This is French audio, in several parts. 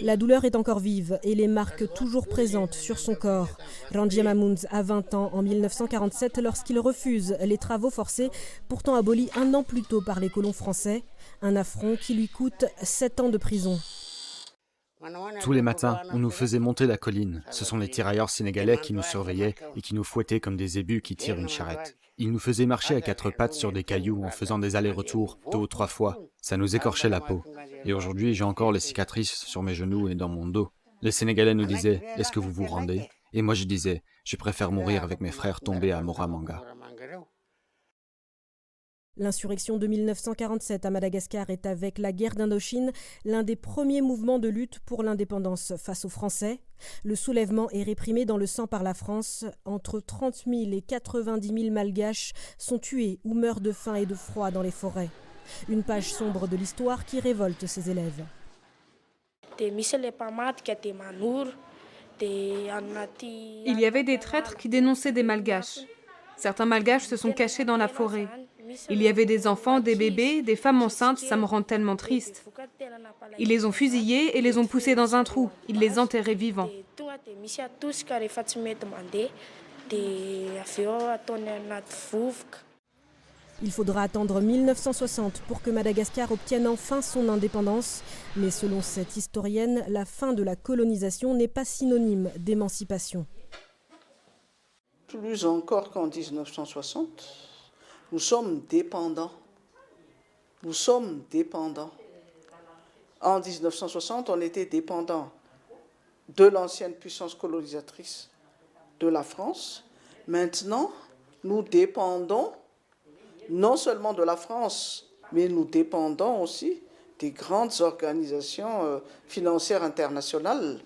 La douleur est encore vive et les marques toujours présentes sur son corps. Randia Mamounz a 20 ans en 1947 lorsqu'il refuse les travaux forcés, pourtant abolis un an plus tôt par les colons français. Un affront qui lui coûte 7 ans de prison. Tous les matins, on nous faisait monter la colline. Ce sont les tirailleurs sénégalais qui nous surveillaient et qui nous fouettaient comme des zébus qui tirent une charrette. Ils nous faisaient marcher à 4 pattes sur des cailloux en faisant des allers-retours 2 ou 3 fois. Ça nous écorchait la peau. Et aujourd'hui, j'ai encore les cicatrices sur mes genoux et dans mon dos. Les Sénégalais nous disaient « Est-ce que vous vous rendez ?» Et moi je disais « Je préfère mourir avec mes frères tombés à Moramanga ». L'insurrection de 1947 à Madagascar est, avec la guerre d'Indochine, l'un des premiers mouvements de lutte pour l'indépendance face aux Français. Le soulèvement est réprimé dans le sang par la France. Entre 30 000 et 90 000 Malgaches sont tués ou meurent de faim et de froid dans les forêts. Une page sombre de l'histoire qui révolte ses élèves. Il y avait des traîtres qui dénonçaient des Malgaches. Certains Malgaches se sont cachés dans la forêt. Il y avait des enfants, des bébés, des femmes enceintes, ça me rend tellement triste. Ils les ont fusillés et les ont poussés dans un trou. Ils les enterraient vivants. Il faudra attendre 1960 pour que Madagascar obtienne enfin son indépendance. Mais selon cette historienne, la fin de la colonisation n'est pas synonyme d'émancipation. Plus encore qu'en 1960. Nous sommes dépendants. Nous sommes dépendants. En 1960, on était dépendants de l'ancienne puissance colonisatrice de la France. Maintenant, nous dépendons non seulement de la France, mais nous dépendons aussi des grandes organisations financières internationales.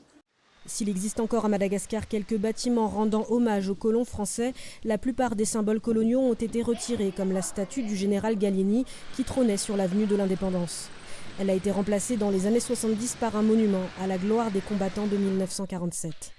S'il existe encore à Madagascar quelques bâtiments rendant hommage aux colons français, la plupart des symboles coloniaux ont été retirés, comme la statue du général Gallieni qui trônait sur l'avenue de l'Indépendance. Elle a été remplacée dans les années 70 par un monument à la gloire des combattants de 1947.